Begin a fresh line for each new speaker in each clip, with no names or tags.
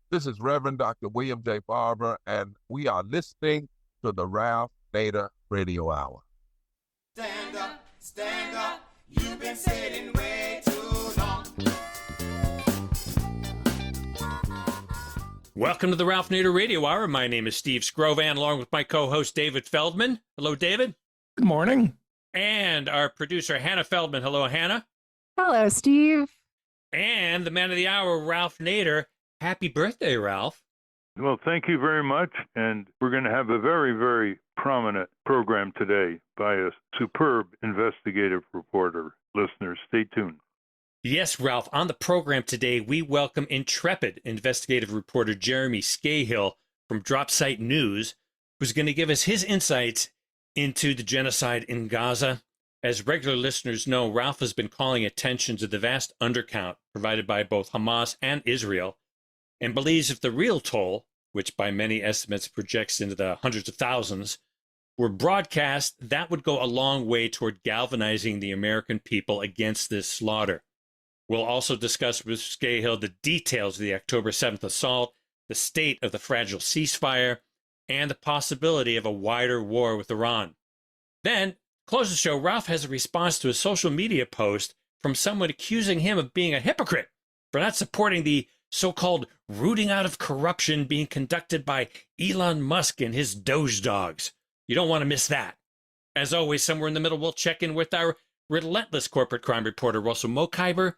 This is Reverend Dr. William J. Barber, and we are listening to the Ralph Nader Radio Hour.
Stand up, you've been sitting way too long.
Welcome to the Ralph Nader Radio Hour. My name is Steve Scrovan, along with my co-host David Feldman. Hello, David.
Good morning.
And our producer, Hannah Feldman. Hello, Hannah.
Hello, Steve.
And the man of the hour, Ralph Nader. Happy birthday, Ralph.
Well, thank you very much. And we're going to have a very, very prominent program today by a superb investigative reporter. Listeners, stay tuned.
Yes, Ralph. On the program today, we welcome intrepid investigative reporter Jeremy Scahill from DropSite News, who's going to give us his insights into the genocide in Gaza. As regular listeners know, Ralph has been calling attention to the vast undercount provided by both Hamas and Israel, and believes if the real toll, which by many estimates projects into the hundreds of thousands, were broadcast, that would go a long way toward galvanizing the American people against this slaughter. We'll also discuss with Scahill the details of the October 7th assault, the state of the fragile ceasefire, and the possibility of a wider war with Iran. Then, close the show, Ralph has a response to a social media post from someone accusing him of being a hypocrite for not supporting the so-called rooting out of corruption being conducted by Elon Musk and his Doge dogs. You don't want to miss that. As always, somewhere in the middle, we'll check in with our relentless corporate crime reporter, Russell Mokhiber.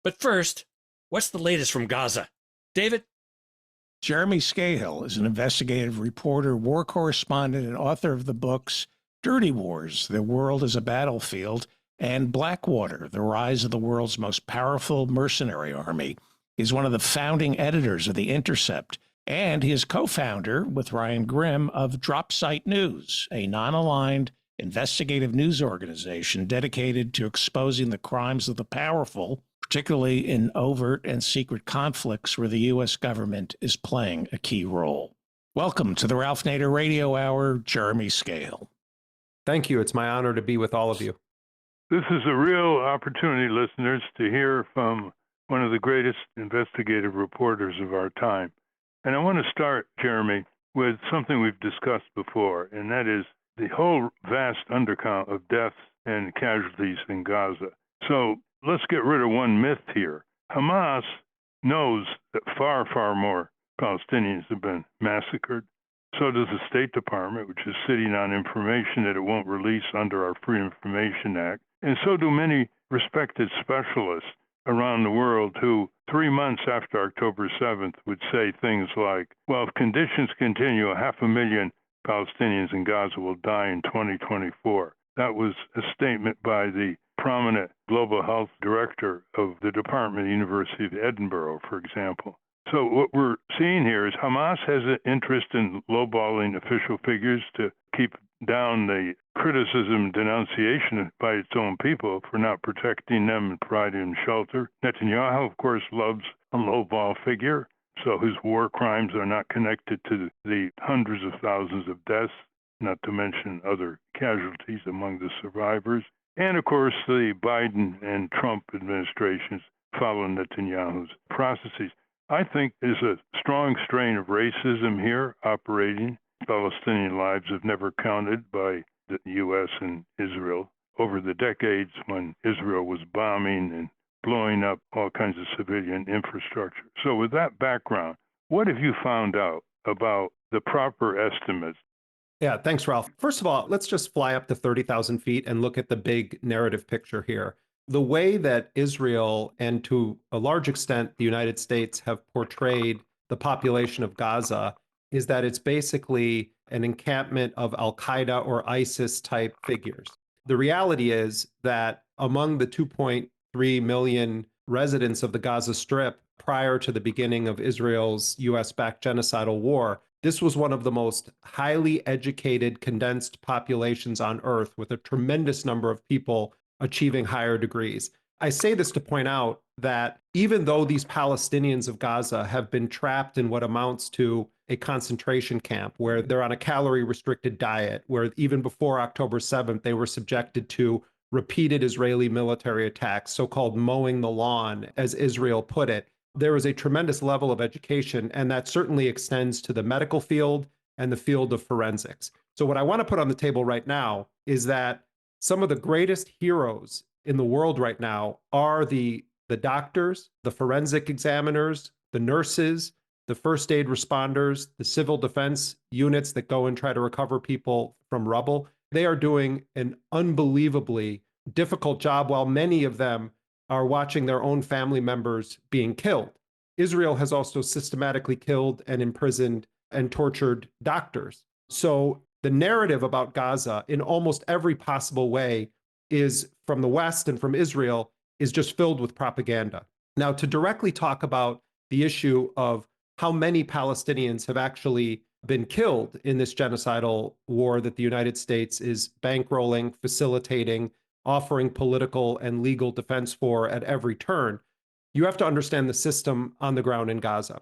But first, what's the latest from Gaza? David?
Jeremy Scahill is an investigative reporter, war correspondent, and author of the books Dirty Wars, The World as a Battlefield, and Blackwater, The Rise of the World's Most Powerful Mercenary Army. He's one of the founding editors of The Intercept, and he is co-founder with Ryan Grimm of DropSite News, a non-aligned investigative news organization dedicated to exposing the crimes of the powerful, particularly in overt and secret conflicts where the U.S. government is playing a key role. Welcome to the Ralph Nader Radio Hour, Jeremy Scahill.
Thank you. It's my honor to be with all of you.
This is a real opportunity, listeners, to hear from one of the greatest investigative reporters of our time. And I want to start, Jeremy, with something we've discussed before, and that is the whole vast undercount of deaths and casualties in Gaza. So let's get rid of one myth here. Hamas knows that far, far more Palestinians have been massacred. So does the State Department, which is sitting on information that it won't release under our Freedom of Information Act. And so do many respected specialists around the world who 3 months after October 7th would say things like, well, if conditions continue, 500,000 Palestinians in Gaza will die in 2024. That was a statement by the prominent global health director of the Department of the University of Edinburgh, for example. So what we're seeing here is Hamas has an interest in lowballing official figures to keep down the criticism and denunciation by its own people for not protecting them and providing them shelter. Netanyahu, of course, loves a lowball figure, so his war crimes are not connected to the hundreds of thousands of deaths, not to mention other casualties among the survivors. And, of course, the Biden and Trump administrations follow Netanyahu's processes. I think there's a strong strain of racism here operating. Palestinian lives have never counted by the U.S. and Israel over the decades when Israel was bombing and blowing up all kinds of civilian infrastructure. So with that background, what have you found out about the proper estimates?
Yeah, thanks, Ralph. First of all, let's just fly up to 30,000 feet and look at the big narrative picture here. The way that Israel and to a large extent the United States have portrayed the population of Gaza is that it's basically an encampment of Al-Qaeda or ISIS type figures. The reality is that among the 2.3 million residents of the Gaza Strip prior to the beginning of Israel's US-backed genocidal war, this was one of the most highly educated, condensed populations on Earth with a tremendous number of people achieving higher degrees. I say this to point out that even though these Palestinians of Gaza have been trapped in what amounts to a concentration camp where they're on a calorie-restricted diet, where even before October 7th, they were subjected to repeated Israeli military attacks, so-called mowing the lawn, as Israel put it, there is a tremendous level of education, and that certainly extends to the medical field and the field of forensics. So what I want to put on the table right now is that some of the greatest heroes in the world right now are the doctors, the forensic examiners, the nurses, the first aid responders, the civil defense units that go and try to recover people from rubble. They are doing an unbelievably difficult job while many of them are watching their own family members being killed. Israel has also systematically killed and imprisoned and tortured doctors. So the narrative about Gaza in almost every possible way is from the West and from Israel is just filled with propaganda. Now, to directly talk about the issue of how many Palestinians have actually been killed in this genocidal war that the United States is bankrolling, facilitating, offering political and legal defense for at every turn, you have to understand the system on the ground in Gaza.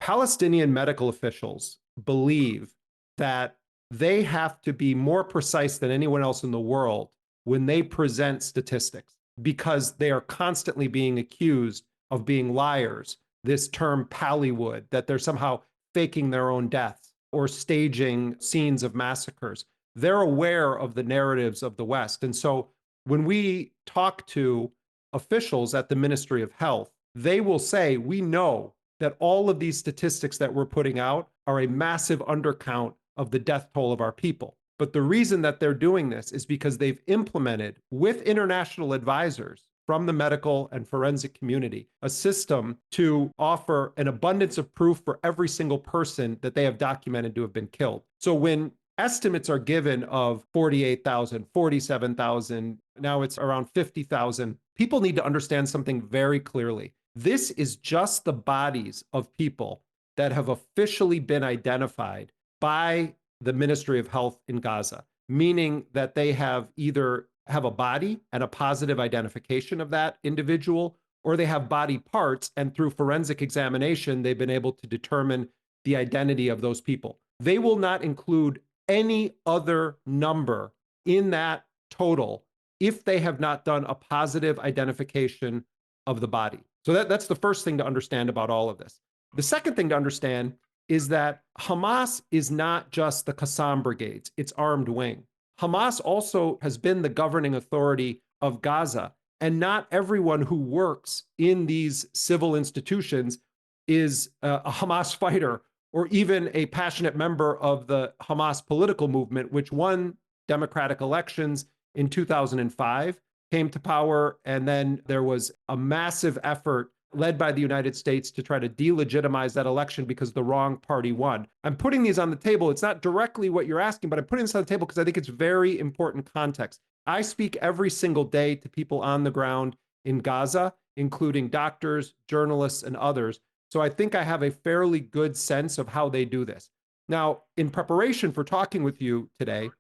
Palestinian medical officials believe that they have to be more precise than anyone else in the world when they present statistics because they are constantly being accused of being liars. This term Pallywood, that they're somehow faking their own deaths or staging scenes of massacres. They're aware of the narratives of the West. And so when we talk to officials at the Ministry of Health, they will say, we know that all of these statistics that we're putting out are a massive undercount of the death toll of our people. But the reason that they're doing this is because they've implemented with international advisors from the medical and forensic community a system to offer an abundance of proof for every single person that they have documented to have been killed. So when estimates are given of 48,000, 47,000, now it's around 50,000, people need to understand something very clearly. This is just the bodies of people that have officially been identified by the Ministry of Health in Gaza, meaning that they have either have a body and a positive identification of that individual, or they have body parts, and through forensic examination, they've been able to determine the identity of those people. They will not include any other number in that total if they have not done a positive identification of the body. So that's the first thing to understand about all of this. The second thing to understand is that Hamas is not just the Qassam brigades, it's armed wing. Hamas also has been the governing authority of Gaza, and not everyone who works in these civil institutions is a Hamas fighter or even a passionate member of the Hamas political movement, which won democratic elections in 2005, came to power, and then there was a massive effort led by the United States to try to delegitimize that election because the wrong party won. I'm putting these on the table. It's not directly what you're asking, but I'm putting this on the table because I think it's very important context. I speak every single day to people on the ground in Gaza, including doctors, journalists, and others. So I think I have a fairly good sense of how they do this. Now, in preparation for talking with you today,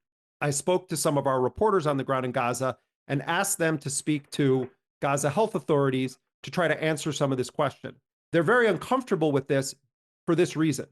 I spoke to some of our reporters on the ground in Gaza and asked them to speak to Gaza health authorities to try to answer some of this question. They're very uncomfortable with this for this reason.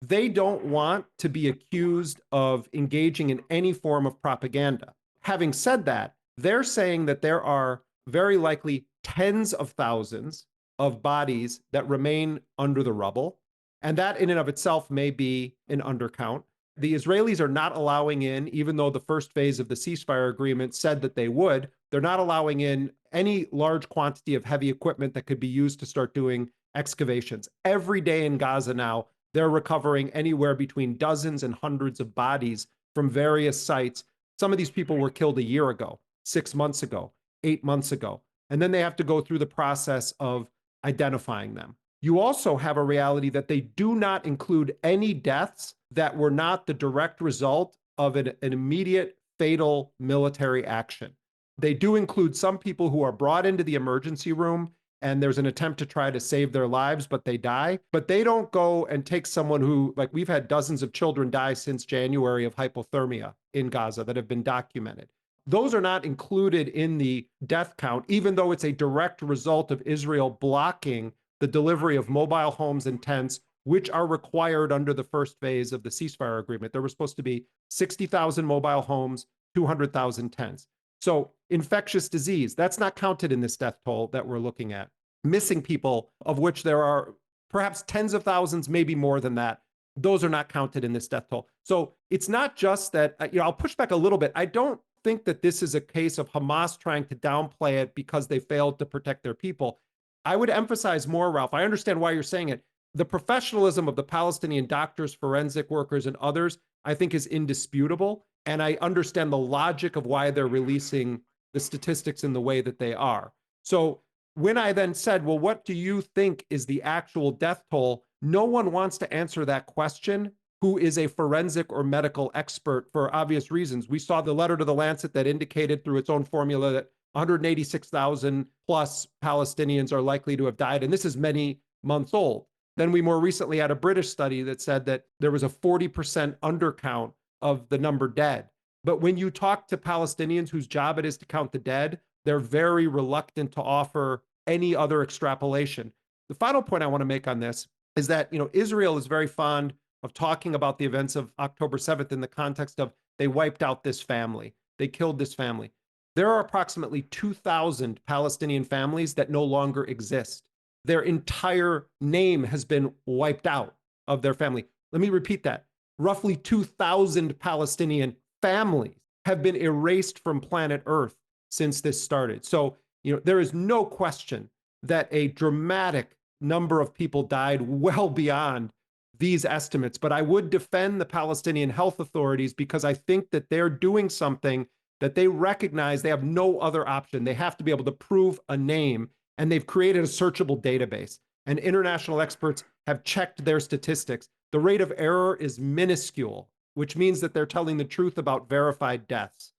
They don't want to be accused of engaging in any form of propaganda. Having said that, they're saying that there are very likely tens of thousands of bodies that remain under the rubble, and that in and of itself may be an undercount. The Israelis are not allowing in, even though the first phase of the ceasefire agreement said that they would, they're not allowing in any large quantity of heavy equipment that could be used to start doing excavations. Every day in Gaza now, they're recovering anywhere between dozens and hundreds of bodies from various sites. Some of these people were killed a year ago, 6 months ago, 8 months ago, and then they have to go through the process of identifying them. You also have a reality that they do not include any deaths that were not the direct result of an immediate fatal military action. They do include some people who are brought into the emergency room and there's an attempt to try to save their lives, but they die. But they don't go and take someone who, like we've had dozens of children die since January of hypothermia in Gaza that have been documented. Those are not included in the death count, even though it's a direct result of Israel blocking the delivery of mobile homes and tents, which are required under the first phase of the ceasefire agreement. There were supposed to be 60,000 mobile homes, 200,000 tents. So infectious disease, that's not counted in this death toll that we're looking at. missing people, of which there are perhaps tens of thousands, maybe more than that. Those are not counted in this death toll. So it's not just that, I'll push back a little bit. I don't think that this is a case of Hamas trying to downplay it because they failed to protect their people. I would emphasize more, Ralph. I understand why you're saying it. The professionalism of the Palestinian doctors, forensic workers, and others, I think, is indisputable. And I understand the logic of why they're releasing the statistics in the way that they are. So when I then said, well, what do you think is the actual death toll? No one wants to answer that question who is a forensic or medical expert for obvious reasons. We saw the letter to the Lancet that indicated through its own formula that 186,000 plus Palestinians are likely to have died. And this is many months old. Then we more recently had a British study that said that there was a 40% undercount of the number dead. But when you talk to Palestinians whose job it is to count the dead, they're very reluctant to offer any other extrapolation. The final point I want to make on this is that, Israel is very fond of talking about the events of October 7th in the context of they wiped out this family, they killed this family. There are approximately 2,000 Palestinian families that no longer exist. Their entire name has been wiped out of their family. Let me repeat that. Roughly 2,000 Palestinian families have been erased from planet Earth since this started. So, there is no question that a dramatic number of people died well beyond these estimates. But I would defend the Palestinian health authorities because I think that they're doing something that they recognize they have no other option. They have to be able to prove a name, and they've created a searchable database. And international experts have checked their statistics. The rate of error is minuscule, which means that they're telling the truth about verified deaths.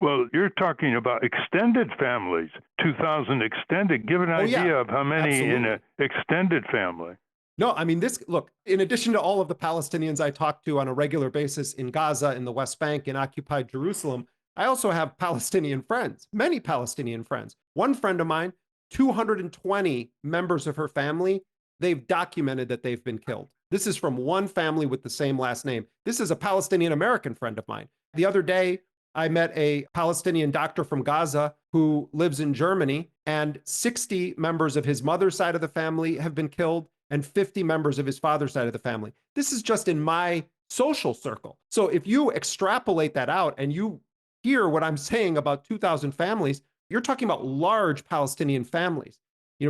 Well, you're talking about extended families, 2,000 extended. Give an idea of how many
absolutely.
in an extended family.
No, I mean, look, in addition to all of the Palestinians I talk to on a regular basis in Gaza, in the West Bank, in occupied Jerusalem, I also have Palestinian friends, many Palestinian friends. One friend of mine, 220 members of her family, they've documented that they've been killed. This is from one family with the same last name. This is a Palestinian American friend of mine. The other day, I met a Palestinian doctor from Gaza who lives in Germany, and 60 members of his mother's side of the family have been killed, and 50 members of his father's side of the family. This is just in my social circle. So if you extrapolate that out and you hear what I'm saying about 2,000 families, you're talking about large Palestinian families.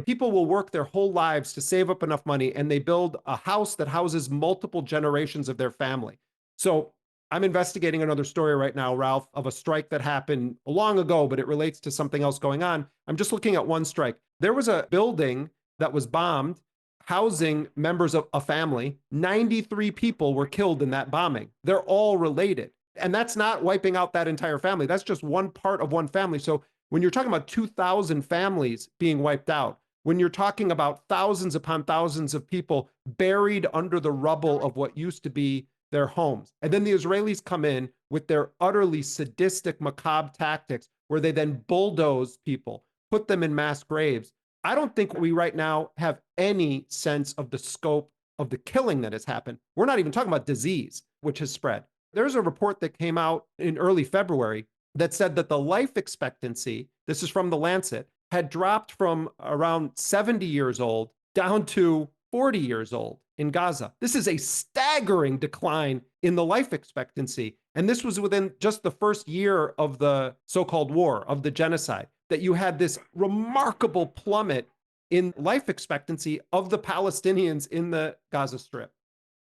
People will work their whole lives to save up enough money, and they build a house that houses multiple generations of their family. So I'm investigating another story right now, Ralph, of a strike that happened long ago, but it relates to something else going on. I'm just looking at one strike. There was a building that was bombed housing members of a family. 93 people were killed in that bombing. They're all related. And that's not wiping out that entire family. That's just one part of one family. So when you're talking about 2,000 families being wiped out, when you're talking about thousands upon thousands of people buried under the rubble of what used to be their homes, and then the Israelis come in with their utterly sadistic, macabre tactics where they then bulldoze people, put them in mass graves. I don't think we right now have any sense of the scope of the killing that has happened. We're not even talking about disease, which has spread. There's a report that came out in early February that said that the life expectancy, this is from the Lancet, had dropped from around 70 years old down to 40 years old in Gaza. This is a staggering decline in the life expectancy. And this was within just the first year of the so-called war, of the genocide, that you had this remarkable plummet in life expectancy of the Palestinians in the Gaza Strip.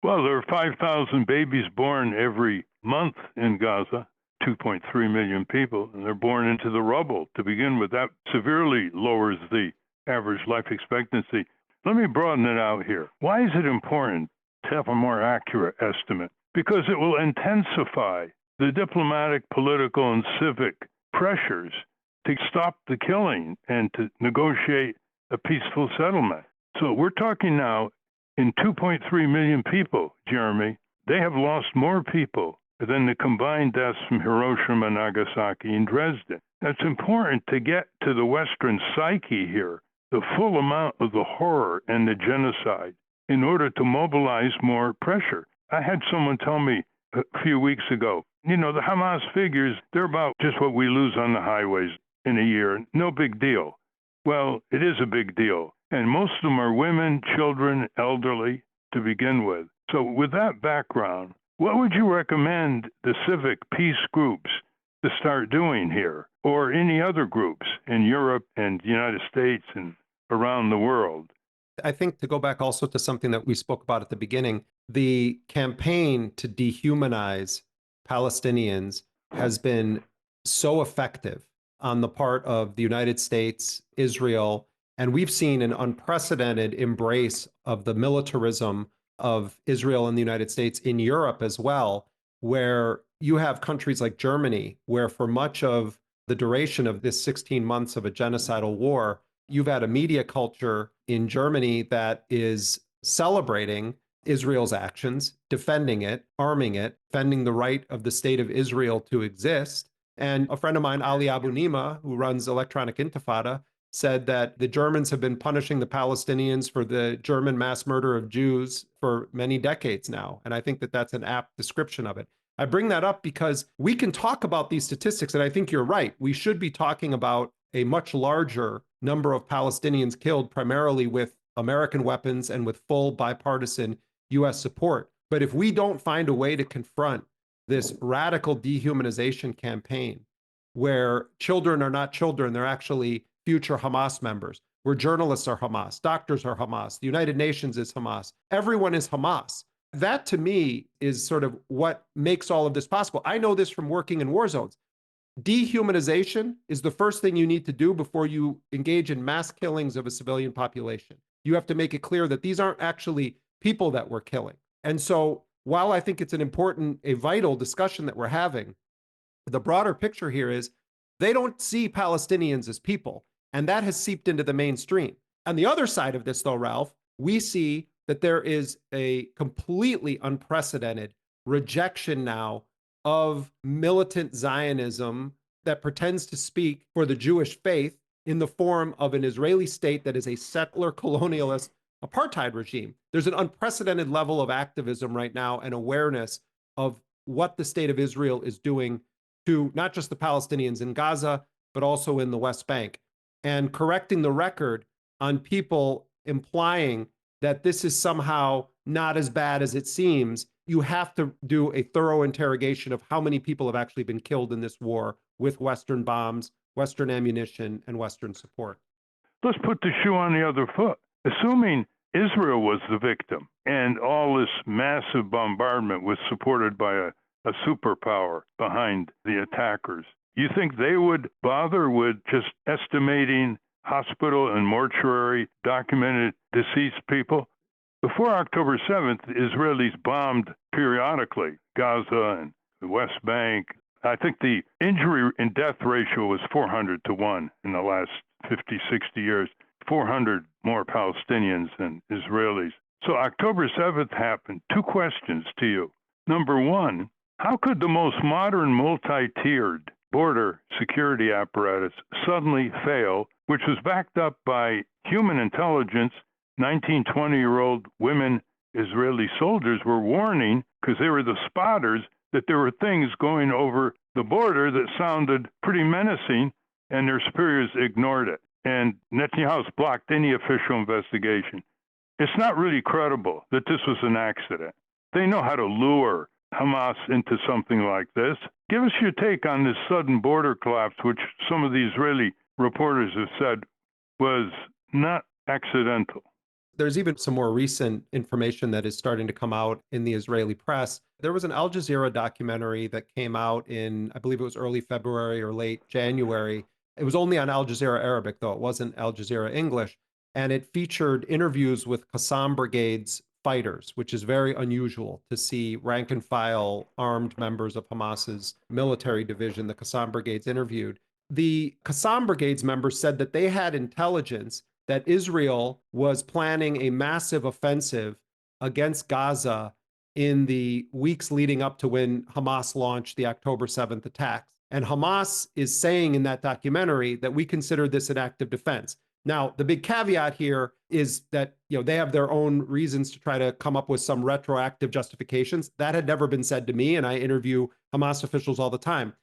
Well, there are 5,000 babies born every month in Gaza, 2.3 million people, and they're born into the rubble. To begin with, that severely lowers the average life expectancy. Let me broaden it out here. Why is it important to have a more accurate estimate? Because it will intensify the diplomatic, political, and civic pressures to stop the killing and to negotiate a peaceful settlement. So we're talking now in 2.3 million people, Jeremy. They have lost more people than the combined deaths from Hiroshima, Nagasaki, and Dresden. That's important to get to the Western psyche here, the full amount of the horror and the genocide, in order to mobilize more pressure. I had someone tell me a few weeks ago, the Hamas figures, they're about just what we lose on the highways in a year. No big deal. Well, it is a big deal. and most of them are women, children, elderly to begin with. So, with that background, what would you recommend the civic peace groups to start doing here, or any other groups in Europe and the United States and around the world?
I think to go back also to something that we spoke about at the beginning, the campaign to dehumanize Palestinians has been so effective on the part of the United States, Israel, and we've seen an unprecedented embrace of the militarism of Israel and the United States in Europe as well, where you have countries like Germany, where for much of the duration of this 16 months of a genocidal war, you've had a media culture in Germany that is celebrating Israel's actions, defending it, arming it, defending the right of the state of Israel to exist. And a friend of mine, Ali Abu Nima, who runs Electronic Intifada, said that the Germans have been punishing the Palestinians for the German mass murder of Jews for many decades now. And I think that that's an apt description of it. I bring that up because we can talk about these statistics, and I think you're right. We should be talking about a much larger number of Palestinians killed, primarily with American weapons and with full bipartisan US support. But if we don't find a way to confront this radical dehumanization campaign, where children are not children, they're actually future Hamas members, where journalists are Hamas, doctors are Hamas, the United Nations is Hamas, everyone is Hamas. That to me is sort of what makes all of this possible. I know this from working in war zones. Dehumanization is the first thing you need to do before you engage in mass killings of a civilian population. You have to make it clear that these aren't actually people that we're killing. And so while I think it's an important, a vital discussion that we're having, the broader picture here is they don't see Palestinians as people, and that has seeped into the mainstream. On the other side of this, though, Ralph, we see that there is a completely unprecedented rejection now of militant Zionism that pretends to speak for the Jewish faith in the form of an Israeli state that is a settler colonialist apartheid regime. There's an unprecedented level of activism right now and awareness of what the state of Israel is doing to not just the Palestinians in Gaza, but also in the West Bank, and correcting the record on people implying that this is somehow not as bad as it seems. You have to do a thorough interrogation of how many people have actually been killed in this war with Western bombs, Western ammunition, and Western support.
Let's put the shoe on the other foot. Assuming Israel was the victim and all this massive bombardment was supported by a superpower behind the attackers, you think they would bother with just estimating hospital and mortuary documented deceased people? Before October 7th, Israelis bombed periodically Gaza and the West Bank. I think the injury and death ratio was 400 to 1 in the last 50, 60 years. 400 more Palestinians than Israelis. So October 7th happened. Two questions to you. Number one, how could the most modern multi-tiered border security apparatus suddenly fail, which was backed up by human intelligence? 19, 20-year-old women Israeli soldiers were warning, because they were the spotters, that there were things going over the border that sounded pretty menacing, and their superiors ignored it. And Netanyahu's blocked any official investigation. It's not really credible that this was an accident. They know how to lure Hamas into something like this. Give us your take on this sudden border collapse, which some of the Israeli reporters have said was not accidental.
There's even some more recent information that is starting to come out in the Israeli press. There was an Al Jazeera documentary that came out in, I believe it was early February or late January. It was only on Al Jazeera Arabic, though it wasn't Al Jazeera English. And it featured interviews with Qassam Brigade's fighters, which is very unusual to see rank and file armed members of Hamas's military division, the Qassam Brigades, interviewed. The Qassam Brigades members said that they had intelligence that Israel was planning a massive offensive against Gaza in the weeks leading up to when Hamas launched the October 7th attacks. And Hamas is saying in that documentary that we consider this an act of defense. Now, the big caveat here is that, they have their own reasons to try to come up with some retroactive justifications. That had never been said to me, and I interview Hamas officials all the time.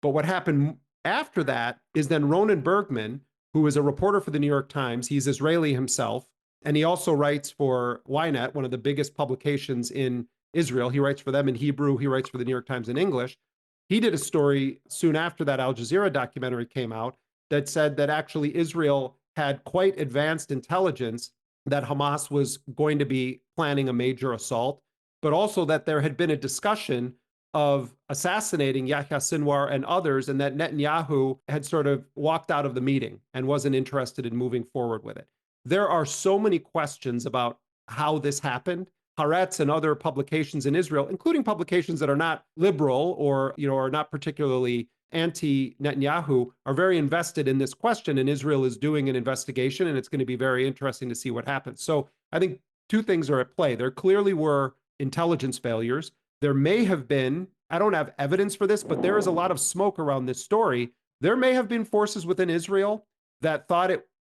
But what happened after that is then Ronan Bergman, who is a reporter for the New York Times. He's Israeli himself, and he also writes for Ynet, one of the biggest publications in Israel. He writes for them in Hebrew. He writes for the New York Times in English. He did a story soon after that Al Jazeera documentary came out that said that actually Israel had quite advanced intelligence that Hamas was going to be planning a major assault, but also that there had been a discussion of assassinating Yahya Sinwar and others, and that Netanyahu had sort of walked out of the meeting and wasn't interested in moving forward with it. There are so many questions about how this happened. Haaretz and other publications in Israel, including publications that are not liberal or, are not particularly anti-Netanyahu, are very invested in this question, and Israel is doing an investigation, and it's going to be very interesting to see what happens. So I think two things are at play. There clearly were intelligence failures. There may have been, I don't have evidence for this, but there is a lot of smoke around this story. There may have been forces within Israel that thought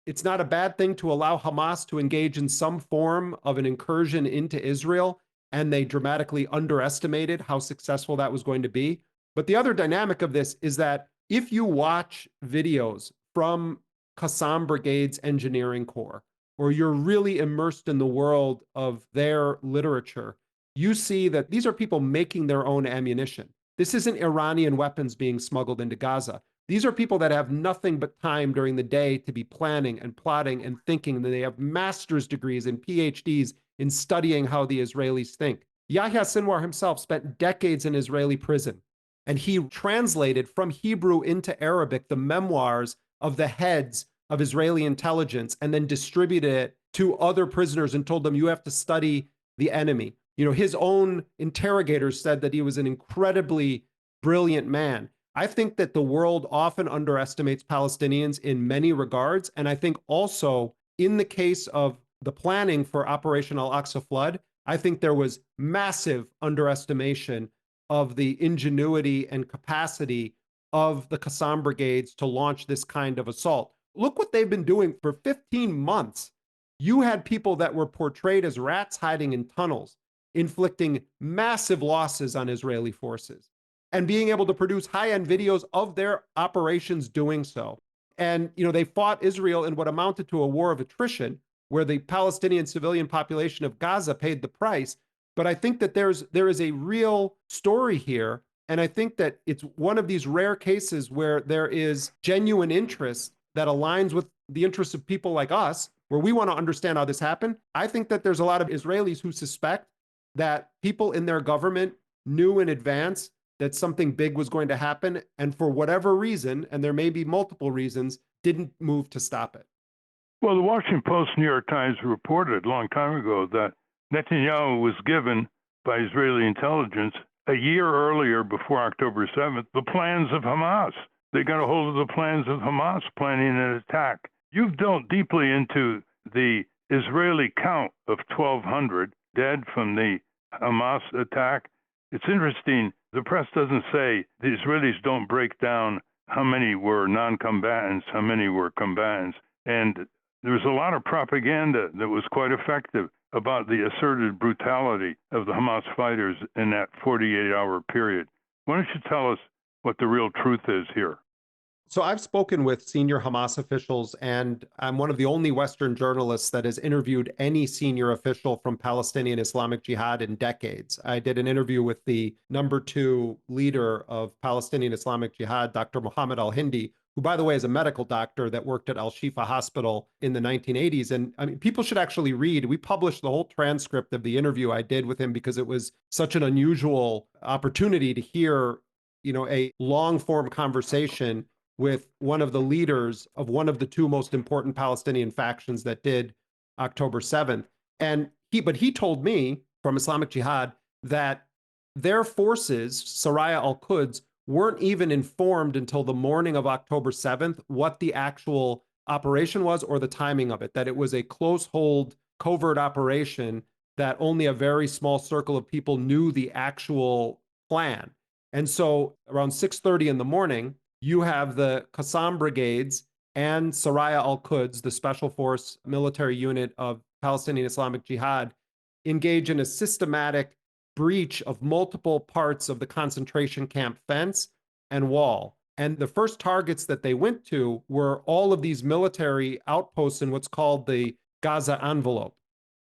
it's not a bad thing to allow Hamas to engage in some form of an incursion into Israel, and they dramatically underestimated how successful that was going to be. But the other dynamic of this is that if you watch videos from Qassam Brigade's engineering corps, or you're really immersed in the world of their literature, you see that these are people making their own ammunition. This isn't Iranian weapons being smuggled into Gaza. These are people that have nothing but time during the day to be planning and plotting and thinking, and they have master's degrees and PhDs in studying how the Israelis think. Yahya Sinwar himself spent decades in Israeli prison, and he translated from Hebrew into Arabic the memoirs of the heads of Israeli intelligence and then distributed it to other prisoners and told them, you have to study the enemy. His own interrogators said that he was an incredibly brilliant man. I think that the world often underestimates Palestinians in many regards. And I think also in the case of the planning for Operation Al-Aqsa Flood, I think there was massive underestimation of the ingenuity and capacity of the Qassam brigades to launch this kind of assault. Look what they've been doing for 15 months. You had people that were portrayed as rats hiding in tunnels, inflicting massive losses on Israeli forces, and being able to produce high-end videos of their operations doing so. And, they fought Israel in what amounted to a war of attrition, where the Palestinian civilian population of Gaza paid the price. But I think that there is a real story here. And I think that it's one of these rare cases where there is genuine interest that aligns with the interests of people like us, where we want to understand how this happened. I think that there's a lot of Israelis who suspect that people in their government knew in advance that something big was going to happen, and for whatever reason, and there may be multiple reasons, didn't move to stop it.
Well, the Washington Post, New York Times reported a long time ago that Netanyahu was given by Israeli intelligence a year earlier, before October 7th, the plans of Hamas. They got a hold of the plans of Hamas planning an attack. You've delved deeply into the Israeli count of 1,200 dead from the Hamas attack. It's interesting. The press doesn't say, the Israelis don't break down how many were non-combatants, how many were combatants. And there was a lot of propaganda that was quite effective about the asserted brutality of the Hamas fighters in that 48-hour period. Why don't you tell us what the real truth is here?
So I've spoken with senior Hamas officials, and I'm one of the only Western journalists that has interviewed any senior official from Palestinian Islamic Jihad in decades. I did an interview with the #2 leader of Palestinian Islamic Jihad, Dr. Mohammed al-Hindi, who, by the way, is a medical doctor that worked at Al-Shifa Hospital in the 1980s. And I mean, people should actually read. We published the whole transcript of the interview I did with him because it was such an unusual opportunity to hear, a long-form conversation with one of the leaders of one of the two most important Palestinian factions that did October 7th. But he told me from Islamic Jihad that their forces, Saraya al-Quds, weren't even informed until the morning of October 7th what the actual operation was or the timing of it, that it was a close hold covert operation, that only a very small circle of people knew the actual plan. And so around 6:30 in the morning, you have the Qassam brigades and Saraya al-Quds, the special force military unit of Palestinian Islamic Jihad, engage in a systematic breach of multiple parts of the concentration camp fence and wall. And the first targets that they went to were all of these military outposts in what's called the Gaza envelope.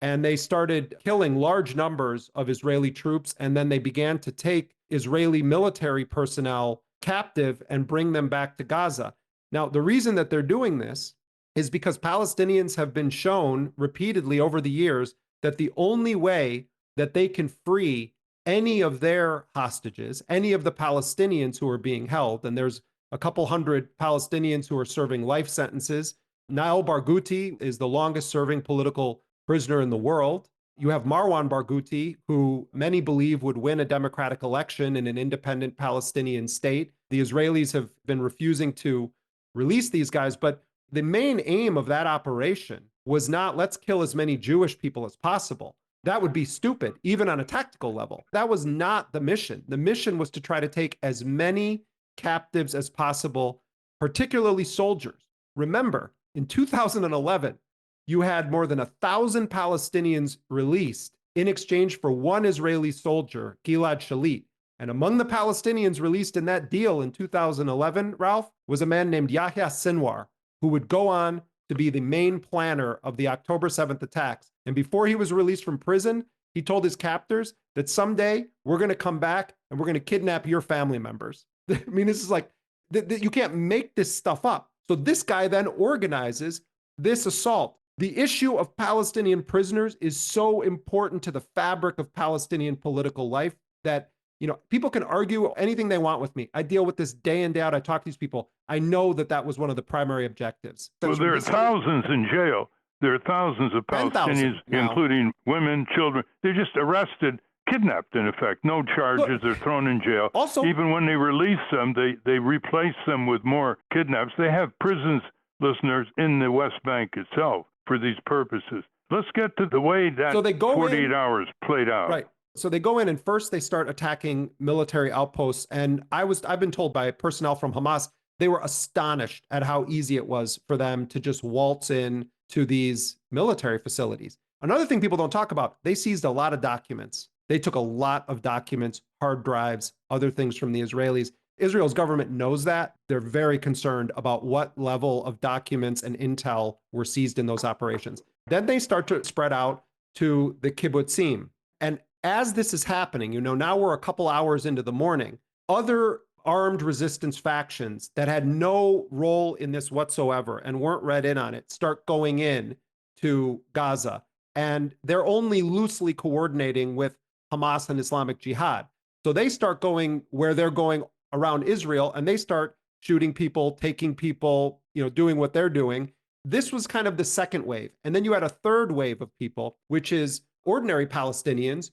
And they started killing large numbers of Israeli troops. And then they began to take Israeli military personnel captive and bring them back to Gaza. Now, the reason that they're doing this is because Palestinians have been shown repeatedly over the years that the only way that they can free any of their hostages, any of the Palestinians who are being held, and there's a couple hundred Palestinians who are serving life sentences. Nael Barghouti is the longest serving political prisoner in the world. You have Marwan Barghouti, who many believe would win a democratic election in an independent Palestinian state. The Israelis have been refusing to release these guys, but the main aim of that operation was not let's kill as many Jewish people as possible. That would be stupid, even on a tactical level. That was not the mission. The mission was to try to take as many captives as possible, particularly soldiers. Remember, in 2011, you had more than 1,000 Palestinians released in exchange for one Israeli soldier, Gilad Shalit. And among the Palestinians released in that deal in 2011, Ralph, was a man named Yahya Sinwar, who would go on to be the main planner of the October 7th attacks. And before he was released from prison, he told his captors that someday we're going to come back and we're going to kidnap your family members. I mean, this is like, you can't make this stuff up. So this guy then organizes this assault. The issue of Palestinian prisoners is so important to the fabric of Palestinian political life that, you know, people can argue anything they want with me. I deal with this day in, day out. I talk to these people. I know that that was one of the primary objectives.
Well, there are thousands in jail. There are thousands of Palestinians, including women, children. They're just arrested, kidnapped, in effect. No charges. They're thrown in jail.
Also,
even when they release them, they replace them with more kidnaps. They have prisons, listeners, in the West Bank itself for these purposes. Let's get to the way that 48 hours played out.
Right. So they go in and first they start attacking military outposts. And I've been told by personnel from Hamas, they were astonished at how easy it was for them to just waltz in to these military facilities. Another thing people don't talk about, they seized a lot of documents. They took a lot of documents, hard drives, other things from the Israelis. Israel's government knows that. They're very concerned about what level of documents and intel were seized in those operations. Then they start to spread out to the kibbutzim. And as this is happening, you know, now we're a couple hours into the morning, other armed resistance factions that had no role in this whatsoever and weren't read in on it start going in to Gaza. And they're only loosely coordinating with Hamas and Islamic Jihad. So they start going where they're going around Israel and they start shooting people, taking people, you know, doing what they're doing. This was kind of the second wave. And then you had a third wave of people, which is ordinary Palestinians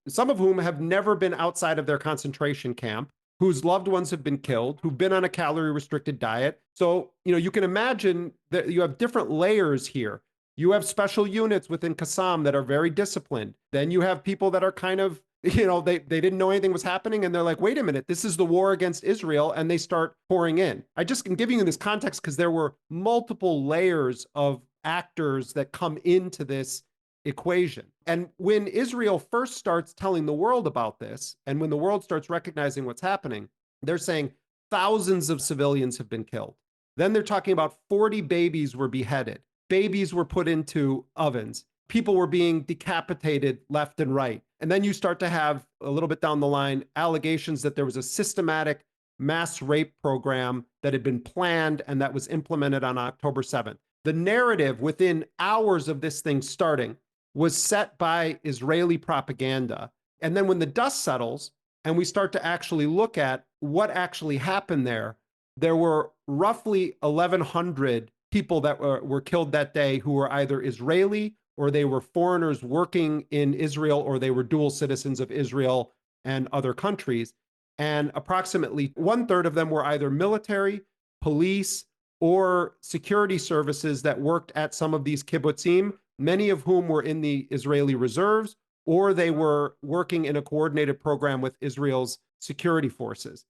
some of whom have never been outside of their concentration camp, whose loved ones have been killed, who've been on a calorie restricted diet. So, you know, you can imagine that you have different layers here. You have special units within Qassam that are very disciplined. Then you have people that are kind of, you know, they didn't know anything was happening and they're like, wait a minute, this is the war against Israel, and they start pouring in. I just am giving you this context because there were multiple layers of actors that come into this equation. And when Israel first starts telling the world about this, and when the world starts recognizing what's happening, they're saying thousands of civilians have been killed. Then they're talking about 40 babies were beheaded. Babies were put into ovens. People were being decapitated left and right. And then you start to have, a little bit down the line, allegations that there was a systematic mass rape program that had been planned and that was implemented on October 7th. The narrative within hours of this thing starting was set by Israeli propaganda. And then when the dust settles and we start to actually look at what actually happened there were roughly 1,100 people that were killed that day who were either Israeli or they were foreigners working in Israel or they were dual citizens of Israel and other countries. And approximately 1/3 of them were either military, police, or security services that worked at some of these kibbutzim, many of whom were in the Israeli reserves, or they were working in a coordinated program with Israel's security forces.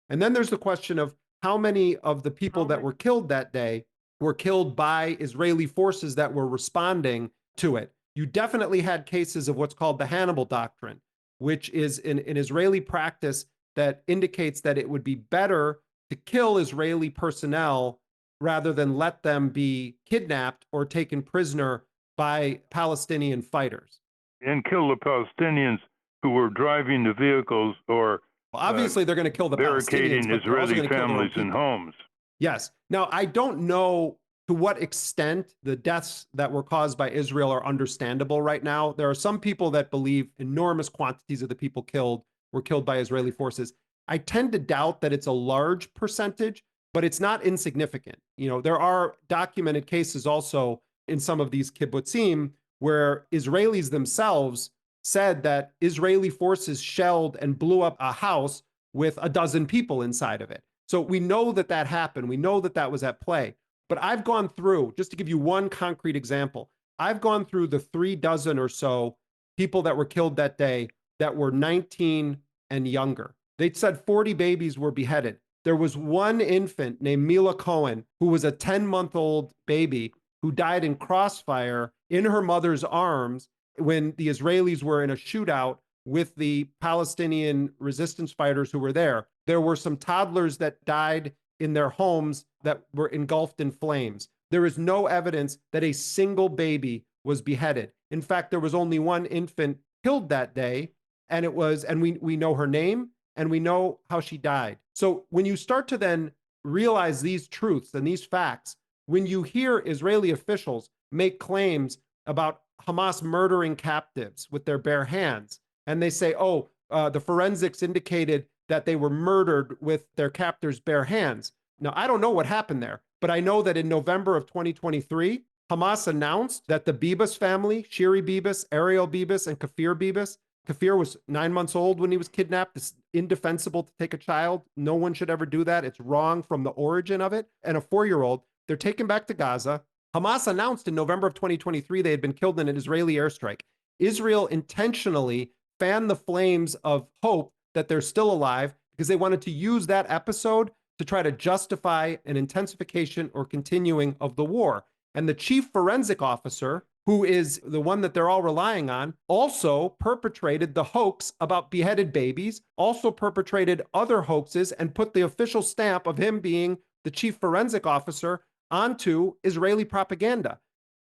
And then there's the question of how many of the people that were killed that day were killed by Israeli forces that were responding to it. You definitely had cases of what's called the Hannibal Doctrine, which is an Israeli practice that indicates that it would be better to kill Israeli personnel rather than let them be kidnapped or taken prisoner by Palestinian fighters.
And kill the Palestinians who were driving the vehicles or
Well, obviously, they're going to kill the
barricading
Palestinians, but they're also
Israeli
going to kill their own
families and
people.
homes.
Yes. Now, I don't know to what extent the deaths that were caused by Israel are understandable right now. There are some people that believe enormous quantities of the people killed were killed by Israeli forces. I tend to doubt that it's a large percentage, but it's not insignificant. You know, there are documented cases also in some of these kibbutzim where Israelis themselves said that Israeli forces shelled and blew up a house with a dozen people inside of it. So we know that that happened. We know that that was at play. But I've gone through, just to give you one concrete example, I've gone through the 36 or so people that were killed that day that were 19 and younger. They said 40 babies were beheaded. There was one infant named Mila Cohen, who was a 10-month-old baby who died in crossfire in her mother's arms when the Israelis were in a shootout with the Palestinian resistance fighters who were there. There were some toddlers that died in their homes that were engulfed in flames. There is no evidence that a single baby was beheaded. In fact, there was only one infant killed that day, and we know her name and we know how she died. So when you start to then realize these truths and these facts, when you hear Israeli officials make claims about Hamas murdering captives with their bare hands, and they say, the forensics indicated that they were murdered with their captors' bare hands. Now, I don't know what happened there, but I know that in November of 2023, Hamas announced that the Bibas family, Shiri Bibas, Ariel Bibas, and Kafir Bibas, Kafir was 9 months old when he was kidnapped. It's indefensible to take a child. No one should ever do that. It's wrong from the origin of it. And a 4-year-old, they're taken back to Gaza. Hamas announced in November of 2023 they had been killed in an Israeli airstrike. Israel intentionally fanned the flames of hope that they're still alive because they wanted to use that episode to try to justify an intensification or continuing of the war. And the chief forensic officer, who is the one that they're all relying on, also perpetrated the hoax about beheaded babies, also perpetrated other hoaxes, and put the official stamp of him being the chief forensic officer onto Israeli propaganda.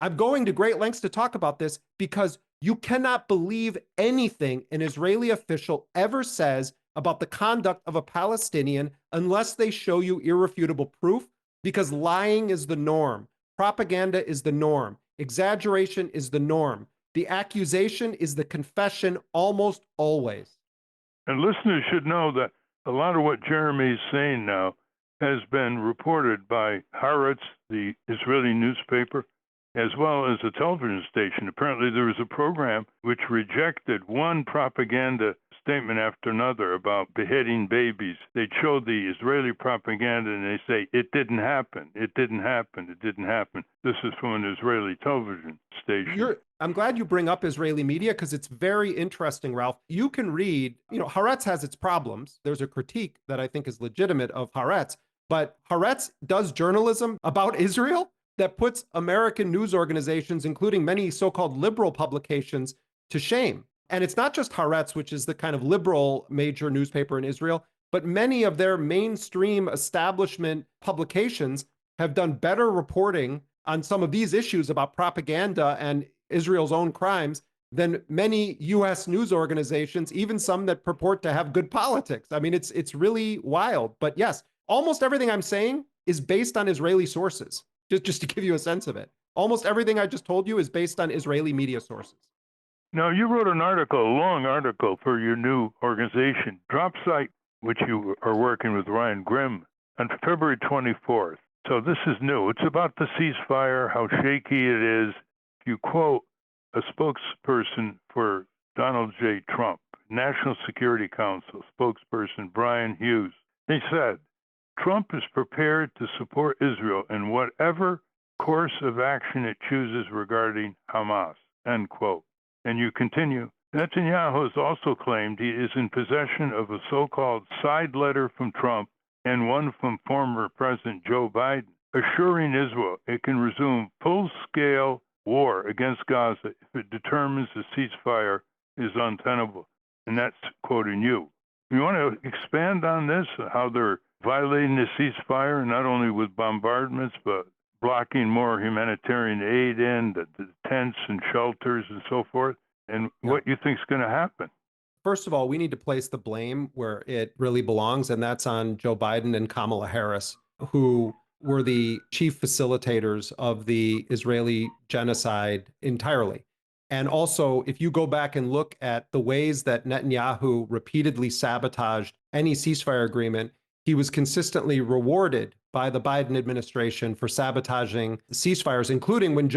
I'm going to great lengths to talk about this because you cannot believe anything an Israeli official ever says about the conduct of a Palestinian unless they show you irrefutable proof, because lying is the norm. Propaganda is the norm. Exaggeration is the norm. The accusation is the confession almost always.
And listeners should know that a lot of what Jeremy is saying now has been reported by Haaretz, the Israeli newspaper, as well as a television station. Apparently, there was a program which rejected one propaganda statement after another about beheading babies. They show the Israeli propaganda and they say, it didn't happen, it didn't happen, it didn't happen. This is from an Israeli television station.
I'm glad you bring up Israeli media because it's very interesting, Ralph. You can read, Haaretz has its problems. There's a critique that I think is legitimate of Haaretz, but Haaretz does journalism about Israel that puts American news organizations, including many so-called liberal publications, to shame. And it's not just Haaretz, which is the kind of liberal major newspaper in Israel, but many of their mainstream establishment publications have done better reporting on some of these issues about propaganda and Israel's own crimes than many U.S. news organizations, even some that purport to have good politics. I mean, it's really wild. But yes, almost everything I'm saying is based on Israeli sources. Just to give you a sense of it. Almost everything I just told you is based on Israeli media sources.
Now, you wrote an article, a long article for your new organization, Dropsite, which you are working with Ryan Grimm, on February 24th. So this is new. It's about the ceasefire, how shaky it is. You quote a spokesperson for Donald J. Trump, National Security Council spokesperson Brian Hughes. He said, Trump is prepared to support Israel in whatever course of action it chooses regarding Hamas, end quote. And you continue, Netanyahu has also claimed he is in possession of a so-called side letter from Trump and one from former President Joe Biden, assuring Israel it can resume full-scale war against Gaza if it determines the ceasefire is untenable. And that's quoting you. You want to expand on this, how they're violating the ceasefire, not only with bombardments, but blocking more humanitarian aid in, the tents and shelters and so forth? And what you think is going to happen?
First of all, we need to place the blame where it really belongs, and that's on Joe Biden and Kamala Harris, who were the chief facilitators of the Israeli genocide entirely. And also, if you go back and look at the ways that Netanyahu repeatedly sabotaged any ceasefire agreement, he was consistently rewarded by the Biden administration for sabotaging ceasefires, including when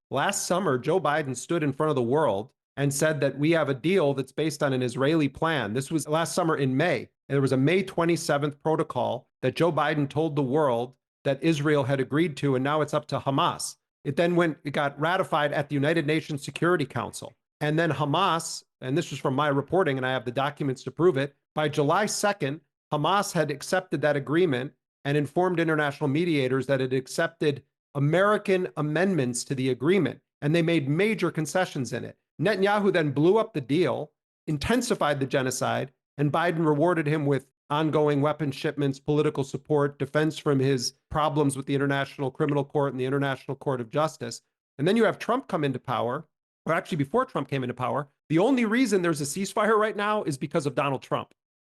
last summer, Joe Biden stood in front of the world and said that we have a deal that's based on an Israeli plan. This was last summer in May. And there was a May 27th protocol that Joe Biden told the world that Israel had agreed to, and now it's up to Hamas. It got ratified at the United Nations Security Council. And then Hamas, and this was from my reporting, and I have the documents to prove it, by July 2nd, Hamas had accepted that agreement and informed international mediators that it accepted American amendments to the agreement, and they made major concessions in it. Netanyahu then blew up the deal, intensified the genocide, and Biden rewarded him with ongoing weapons shipments, political support, defense from his problems with the International Criminal Court and the International Court of Justice. And then you have Trump come into power, or actually before Trump came into power. The only reason there's a ceasefire right now is because of Donald Trump.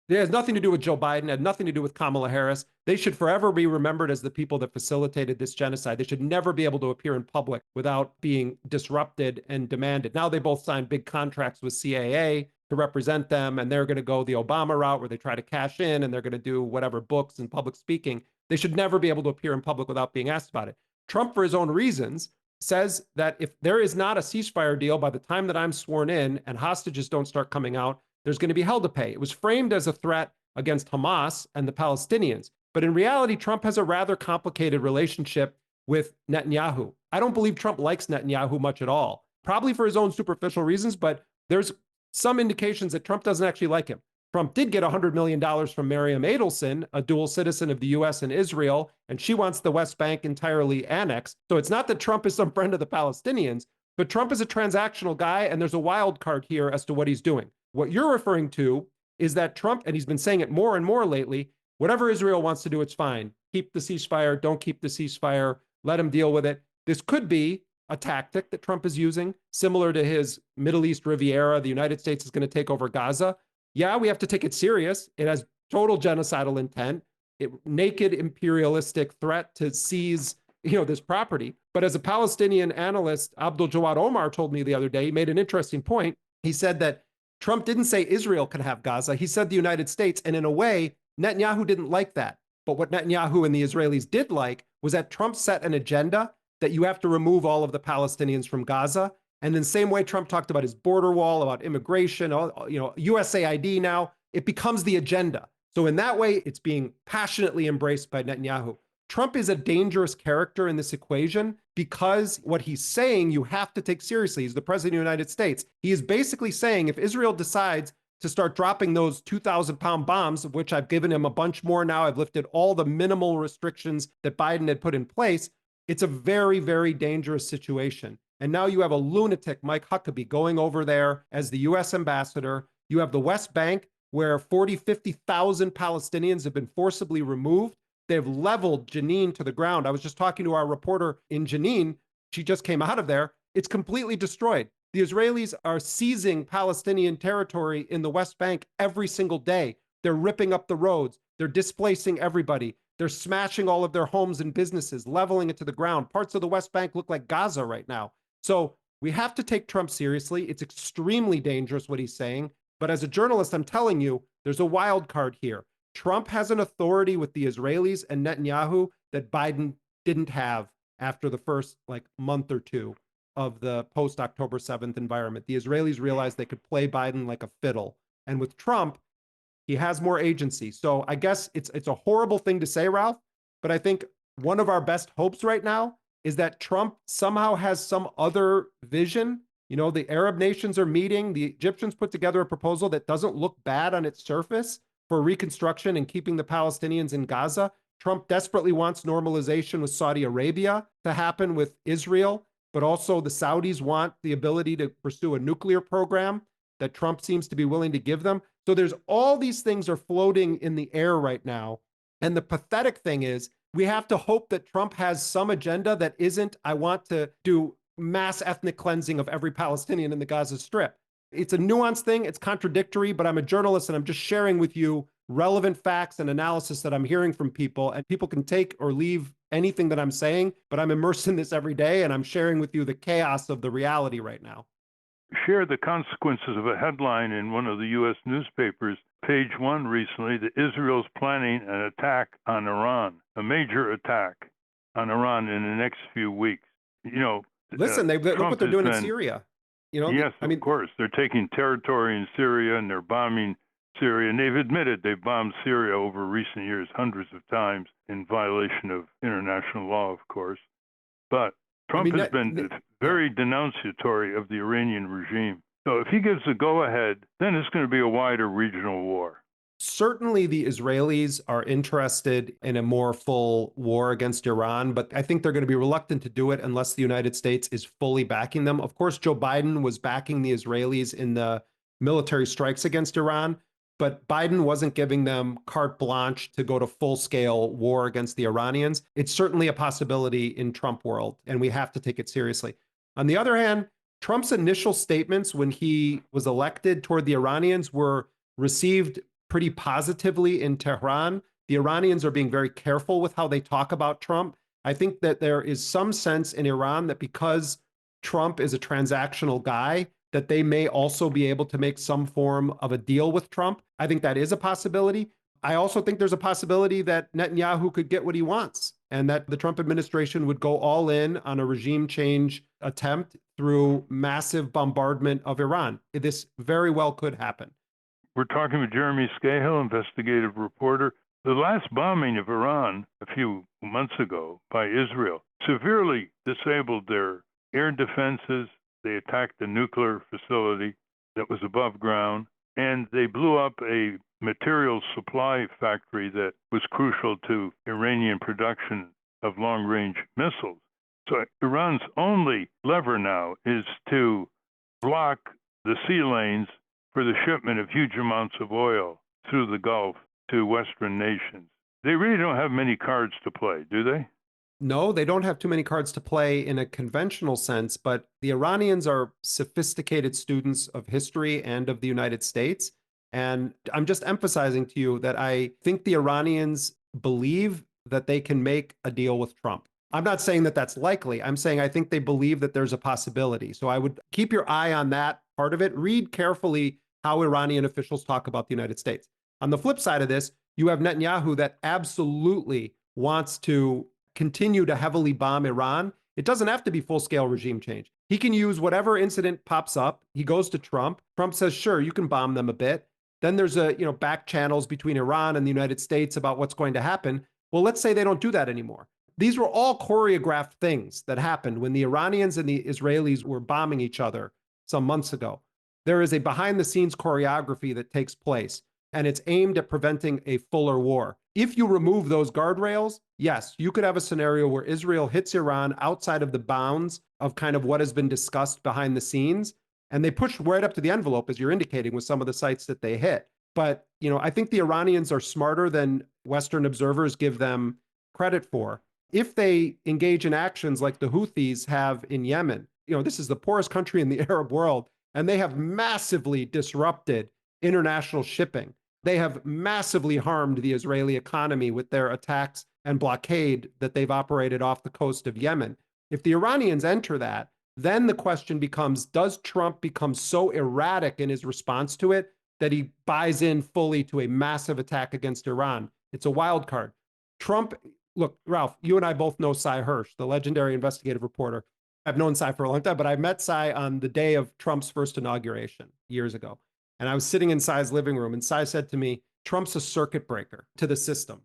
It has nothing to do with Joe Biden, had nothing to do with Kamala Harris. They should forever be remembered as the people that facilitated this genocide. They should never be able to appear in public without being disrupted and demanded. Now they both signed big contracts with CAA to represent them, and they're going to go the Obama route where they try to cash in and they're going to do whatever books and public speaking. They should never be able to appear in public without being asked about it. Trump, for his own reasons, says that if there is not a ceasefire deal by the time that I'm sworn in and hostages don't start coming out, there's going to be hell to pay. It was framed as a threat against Hamas and the Palestinians. But in reality, Trump has a rather complicated relationship with Netanyahu. I don't believe Trump likes Netanyahu much at all, probably for his own superficial reasons, but there's some indications that Trump doesn't actually like him. Trump did get $100 million from Miriam Adelson, a dual citizen of the US and Israel, and she wants the West Bank entirely annexed. So it's not that Trump is some friend of the Palestinians, but Trump is a transactional guy, and there's a wild card here as to what he's doing. What you're referring to is that Trump, and he's been saying it more and more lately, whatever Israel wants to do, it's fine. Keep the ceasefire, don't keep the ceasefire, let him deal with it. This could be a tactic that Trump is using, similar to his Middle East Riviera. The United States is going to take over Gaza. Yeah, we have to take it serious. It has total genocidal intent, naked imperialistic threat to seize, this property. But as a Palestinian analyst, Abdul Jawad Omar told me the other day, he made an interesting point. He said that Trump didn't say Israel can have Gaza. He said the United States. And in a way, Netanyahu didn't like that. But what Netanyahu and the Israelis did like was that Trump set an agenda that you have to remove all of the Palestinians from Gaza. And in the same way Trump talked about his border wall, about immigration, USAID now, it becomes the agenda. So in that way, it's being passionately embraced by Netanyahu. Trump is a dangerous character in this equation because what he's saying you have to take seriously. He's the president of the United States. He is basically saying if Israel decides to start dropping those 2,000-pound bombs, of which I've given him a bunch more now, I've lifted all the minimal restrictions that Biden had put in place, it's a very, very dangerous situation. And now you have a lunatic, Mike Huckabee, going over there as the U.S. ambassador. You have the West Bank, where 50,000 Palestinians have been forcibly removed. They've leveled Jenin to the ground. I was just talking to our reporter in Jenin. She just came out of there. It's completely destroyed. The Israelis are seizing Palestinian territory in the West Bank every single day. They're ripping up the roads. They're displacing everybody. They're smashing all of their homes and businesses, leveling it to the ground. Parts of the West Bank look like Gaza right now. So we have to take Trump seriously. It's extremely dangerous what he's saying. But as a journalist, I'm telling you, there's a wild card here. Trump has an authority with the Israelis and Netanyahu that Biden didn't have after the first month or two of the post-October 7th environment. The Israelis realized they could play Biden like a fiddle. And with Trump, he has more agency. So I guess it's a horrible thing to say, Ralph, but I think one of our best hopes right now is that Trump somehow has some other vision. The Arab nations are meeting. The Egyptians put together a proposal that doesn't look bad on its surface for reconstruction and keeping the Palestinians in Gaza. Trump desperately wants normalization with Saudi Arabia to happen with Israel, but also the Saudis want the ability to pursue a nuclear program that Trump seems to be willing to give them. So there's all these things are floating in the air right now. And the pathetic thing is, we have to hope that Trump has some agenda that isn't, I want to do mass ethnic cleansing of every Palestinian in the Gaza Strip. It's a nuanced thing. It's contradictory, but I'm a journalist and I'm just sharing with you relevant facts and analysis that I'm hearing from people. And people can take or leave anything that I'm saying, but I'm immersed in this every day and I'm sharing with you the chaos of the reality right now.
Share the consequences of a headline in one of the U.S. newspapers, page 1 recently, that Israel's planning an attack on Iran, a major attack on Iran in the next few weeks. You know,
listen, look what they're doing in Syria. You know,
yes, of course. They're taking territory in Syria and they're bombing Syria. And they've admitted they've bombed Syria over recent years hundreds of times in violation of international law, of course. But Trump has been very denunciatory of the Iranian regime. So if he gives the go-ahead, then it's going to be a wider regional war.
Certainly, the Israelis are interested in a more full war against Iran, but I think they're going to be reluctant to do it unless the United States is fully backing them. Of course, Joe Biden was backing the Israelis in the military strikes against Iran, but Biden wasn't giving them carte blanche to go to full-scale war against the Iranians. It's certainly a possibility in Trump world, and we have to take it seriously. On the other hand, Trump's initial statements when he was elected toward the Iranians were received pretty positively in Tehran. The Iranians are being very careful with how they talk about Trump. I think that there is some sense in Iran that because Trump is a transactional guy, that they may also be able to make some form of a deal with Trump. I think that is a possibility. I also think there's a possibility that Netanyahu could get what he wants and that the Trump administration would go all in on a regime change attempt through massive bombardment of Iran. This very well could happen.
We're talking with Jeremy Scahill, investigative reporter. The last bombing of Iran a few months ago by Israel severely disabled their air defenses. They attacked a nuclear facility that was above ground, and they blew up a material supply factory that was crucial to Iranian production of long-range missiles. So Iran's only lever now is to block the sea lanes for the shipment of huge amounts of oil through the Gulf to Western nations. They really don't have many cards to play, do they?
No, they don't have too many cards to play in a conventional sense, but the Iranians are sophisticated students of history and of the United States. And I'm just emphasizing to you that I think the Iranians believe that they can make a deal with Trump. I'm not saying that that's likely. I'm saying I think they believe that there's a possibility. So I would keep your eye on that part of it. Read carefully how Iranian officials talk about the United States. On the flip side of this, you have Netanyahu that absolutely wants to continue to heavily bomb Iran. It doesn't have to be full-scale regime change. He can use whatever incident pops up. He goes to Trump. Trump says, sure, you can bomb them a bit. Then there's back channels between Iran and the United States about what's going to happen. Well, let's say they don't do that anymore. These were all choreographed things that happened when the Iranians and the Israelis were bombing each other some months ago. There is a behind-the-scenes choreography that takes place, and it's aimed at preventing a fuller war. If you remove those guardrails, yes, you could have a scenario where Israel hits Iran outside of the bounds of kind of what has been discussed behind the scenes, and they push right up to the envelope, as you're indicating, with some of the sites that they hit. But, I think the Iranians are smarter than Western observers give them credit for. If they engage in actions like the Houthis have in Yemen, this is the poorest country in the Arab world, and they have massively disrupted international shipping. They have massively harmed the Israeli economy with their attacks and blockade that they've operated off the coast of Yemen. If the Iranians enter that, then the question becomes, does Trump become so erratic in his response to it that he buys in fully to a massive attack against Iran? It's a wild card. Trump, look, Ralph, you and I both know Cy Hirsch, the legendary investigative reporter. I've known Cy for a long time, but I met Cy on the day of Trump's first inauguration years ago. And I was sitting in Cy's living room, and Cy said to me, Trump's a circuit breaker to the system.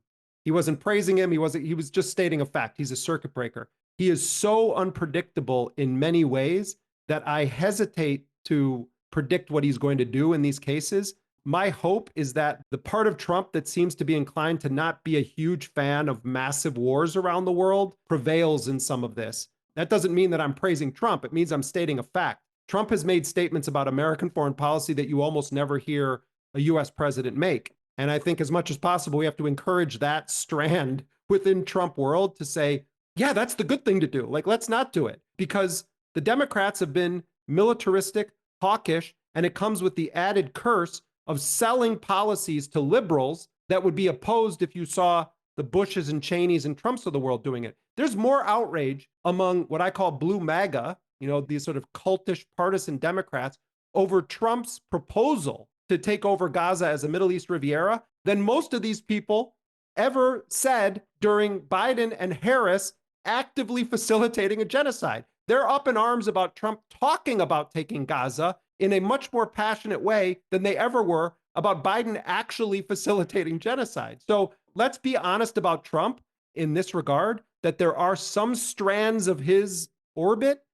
He wasn't praising him. He was just stating a fact. He's a circuit breaker. He is so unpredictable in many ways that I hesitate to predict what he's going to do in these cases. My hope is that the part of Trump that seems to be inclined to not be a huge fan of massive wars around the world prevails in some of this. That doesn't mean that I'm praising Trump. It means I'm stating a fact. Trump has made statements about American foreign policy that you almost never hear a U.S. president make. And I think as much as possible, we have to encourage that strand within Trump world to say, yeah, that's the good thing to do. Like, let's not do it, because the Democrats have been militaristic, hawkish, and it comes with the added curse of selling policies to liberals that would be opposed if you saw the Bushes and Cheneys and Trumps of the world doing it. There's more outrage among what I call blue MAGA, these sort of cultish partisan Democrats, over Trump's proposal to take over Gaza as a Middle East Riviera than most of these people ever said during Biden and Harris actively facilitating a genocide. They're up in arms about Trump talking about taking Gaza in a much more passionate way than they ever were about Biden actually facilitating genocide. So let's be honest about Trump in this regard, that there are some strands of his orbit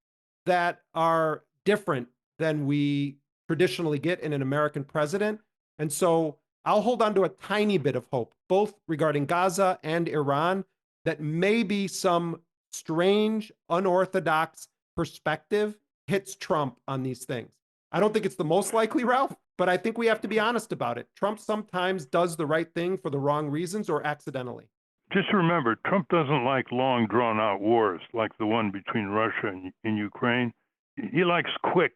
that are different than we traditionally get in an American president. And so I'll hold on to a tiny bit of hope, both regarding Gaza and Iran, that maybe some strange, unorthodox perspective hits Trump on these things. I don't think it's the most likely, Ralph, but I think we have to be honest about it. Trump sometimes does the right thing for the wrong reasons or accidentally.
Just remember, Trump doesn't like long, drawn-out wars like the one between Russia and Ukraine. He likes quick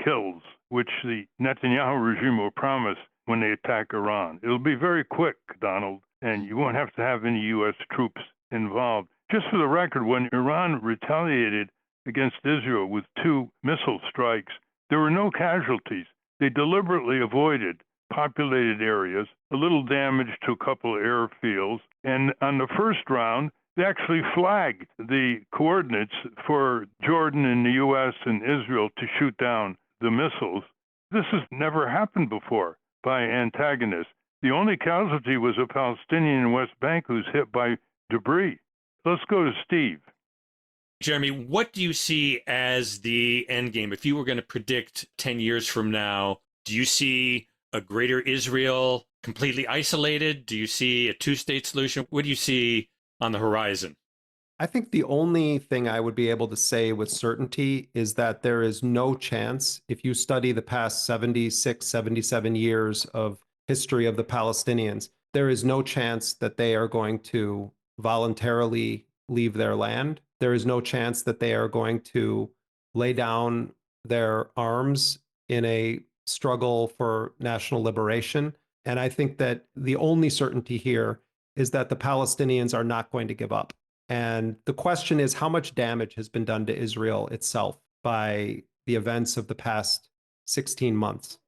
kills, which the Netanyahu regime will promise when they attack Iran. It'll be very quick, Donald, and you won't have to have any U.S. troops involved. Just for the record, when Iran retaliated against Israel with 2 missile strikes, there were no casualties. They deliberately avoided populated areas, a little damage to a couple of airfields, and on the first round, they actually flagged the coordinates for Jordan and the U.S. and Israel to shoot down the missiles. This has never happened before by antagonists. The only casualty was a Palestinian in West Bank who's hit by debris. Let's go to Steve.
Jeremy, what do you see as the end game? If you were going to predict 10 years from now, do you see a greater Israel completely isolated? Do you see a two-state solution? What do you see on the horizon?
I think the only thing I would be able to say with certainty is that there is no chance, if you study the past 76, 77 years of history of the Palestinians, there is no chance that they are going to voluntarily leave their land. There is no chance that they are going to lay down their arms in a struggle for national liberation. And I think that the only certainty here is that the Palestinians are not going to give up. And the question is, how much damage has been done to Israel itself by the events of the past 16 months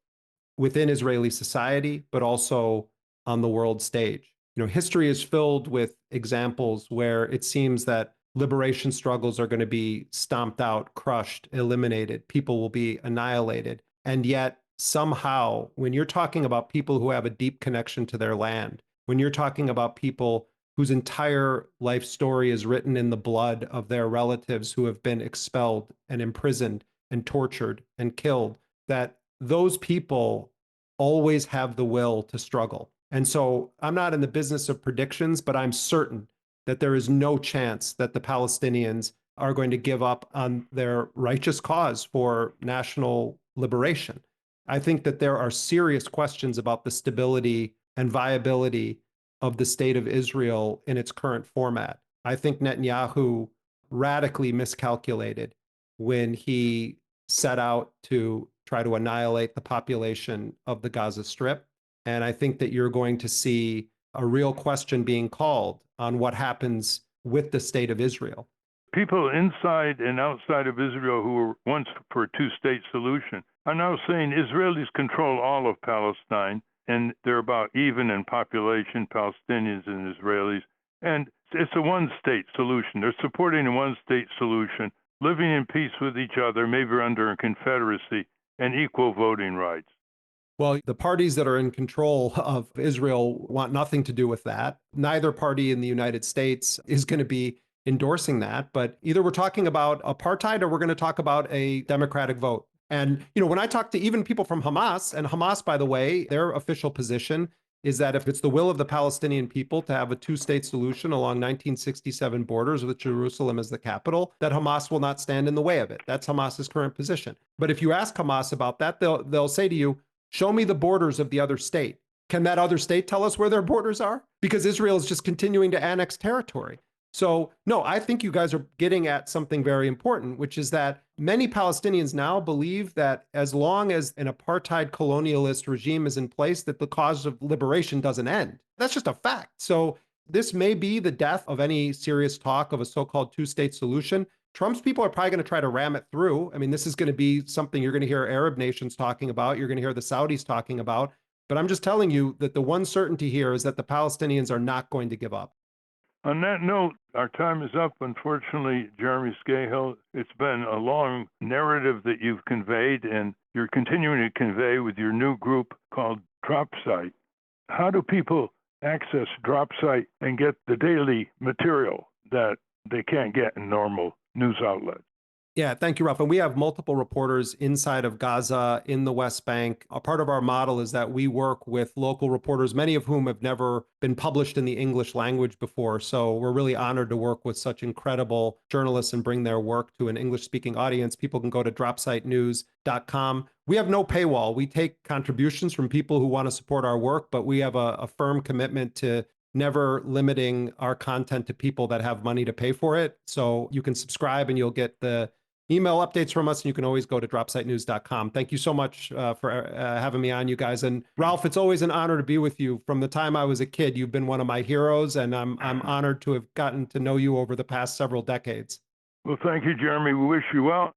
within Israeli society, but also on the world stage? History is filled with examples where it seems that liberation struggles are going to be stomped out, crushed, eliminated. People will be annihilated. And yet, somehow, when you're talking about people who have a deep connection to their land, when you're talking about people whose entire life story is written in the blood of their relatives who have been expelled and imprisoned and tortured and killed, that those people always have the will to struggle. And so I'm not in the business of predictions, but I'm certain that there is no chance that the Palestinians are going to give up on their righteous cause for national liberation. I think that there are serious questions about the stability and viability of the state of Israel in its current format. I think Netanyahu radically miscalculated when he set out to try to annihilate the population of the Gaza Strip. And I think that you're going to see a real question being called on what happens with the state of Israel.
People inside and outside of Israel who were once for a two-state solution are now saying Israelis control all of Palestine, and they're about even in population, Palestinians and Israelis. And it's a one-state solution. They're supporting a one-state solution, living in peace with each other, maybe under a confederacy, and equal voting rights.
Well, the parties that are in control of Israel want nothing to do with that. Neither party in the United States is going to be endorsing that. But either we're talking about apartheid or we're going to talk about a democratic vote. And, when I talk to even people from Hamas, and Hamas, by the way, their official position is that if it's the will of the Palestinian people to have a two-state solution along 1967 borders with Jerusalem as the capital, that Hamas will not stand in the way of it. That's Hamas's current position. But if you ask Hamas about that, they'll say to you, show me the borders of the other state. Can that other state tell us where their borders are? Because Israel is just continuing to annex territory. So, no, I think you guys are getting at something very important, which is that many Palestinians now believe that as long as an apartheid colonialist regime is in place, that the cause of liberation doesn't end. That's just a fact. So this may be the death of any serious talk of a so-called two-state solution. Trump's people are probably going to try to ram it through. I mean, this is going to be something you're going to hear Arab nations talking about. You're going to hear the Saudis talking about. But I'm just telling you that the one certainty here is that the Palestinians are not going to give up.
On that note, our time is up. Unfortunately, Jeremy Scahill, it's been a long narrative that you've conveyed, and you're continuing to convey with your new group called Dropsite. How do people access Dropsite and get the daily material that they can't get in normal news outlets?
Yeah, thank you, Ralph. And we have multiple reporters inside of Gaza, in the West Bank. A part of our model is that we work with local reporters, many of whom have never been published in the English language before. So we're really honored to work with such incredible journalists and bring their work to an English-speaking audience. People can go to dropsitenews.com. We have no paywall. We take contributions from people who want to support our work, but we have a firm commitment to never limiting our content to people that have money to pay for it. So you can subscribe and you'll get the email updates from us, and you can always go to dropsitenews.com. Thank you so much for having me on, you guys. And Ralph, it's always an honor to be with you. From the time I was a kid, you've been one of my heroes, and I'm honored to have gotten to know you over the past several decades.
Well, thank you, Jeremy. We wish you well.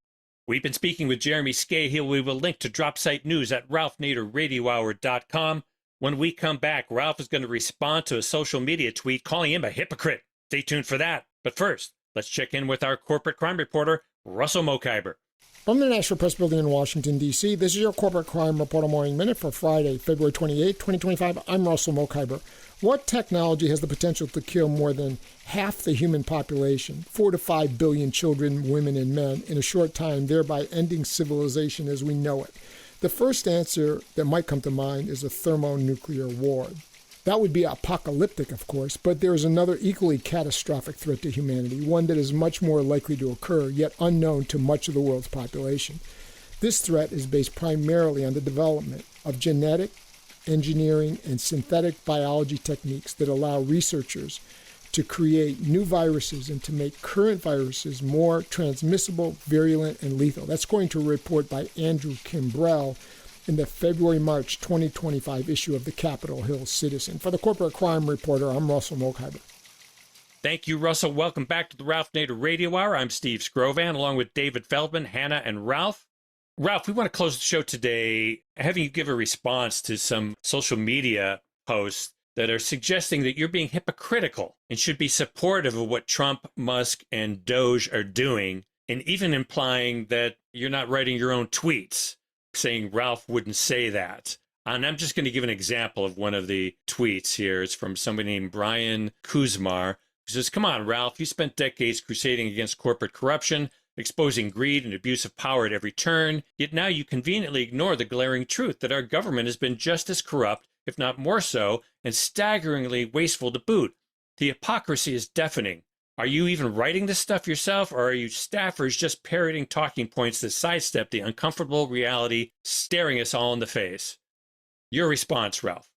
We've been speaking with Jeremy Scahill. We will link to Dropsite News at ralphnaderradiohour.com. When we come back, Ralph is going to respond to a social media tweet calling him a hypocrite. Stay tuned for that. But first, let's check in with our corporate crime reporter, Russell Mokhiber.
From the National Press Building in Washington, D.C., this is your Corporate Crime Reporter Morning Minute for Friday, February 28, 2025. I'm Russell Mokhiber. What technology has the potential to kill more than half the human population, 4 to 5 billion children, women, and men, in a short time, thereby ending civilization as we know it? The first answer that might come to mind is a thermonuclear war. That would be apocalyptic, of course, but there is another equally catastrophic threat to humanity, one that is much more likely to occur, yet unknown to much of the world's population. This threat is based primarily on the development of genetic, engineering, and synthetic biology techniques that allow researchers to create new viruses and to make current viruses more transmissible, virulent, and lethal. That's according to a report by Andrew Kimbrell in the February-March 2025 issue of the Capitol Hill Citizen. For the Corporate Crime Reporter, I'm Russell Mokhiber.
Thank you, Russell. Welcome back to the Ralph Nader Radio Hour. I'm Steve Scrovan, along with David Feldman, Hannah, and Ralph. Ralph, we want to close the show today having you give a response to some social media posts that are suggesting that you're being hypocritical and should be supportive of what Trump, Musk, and Doge are doing, and even implying that you're not writing your own tweets, saying Ralph wouldn't say that. And I'm just going to give an example of one of the tweets here. It's from somebody named Brian Kuzmar, who says, "Come on, Ralph, you spent decades crusading against corporate corruption, exposing greed and abuse of power at every turn, yet now you conveniently ignore the glaring truth that our government has been just as corrupt, if not more so, and staggeringly wasteful to boot. The hypocrisy is deafening. Are you even writing this stuff yourself, or are you staffers just parroting talking points that sidestep the uncomfortable reality staring us all in the face?" Your response, Ralph.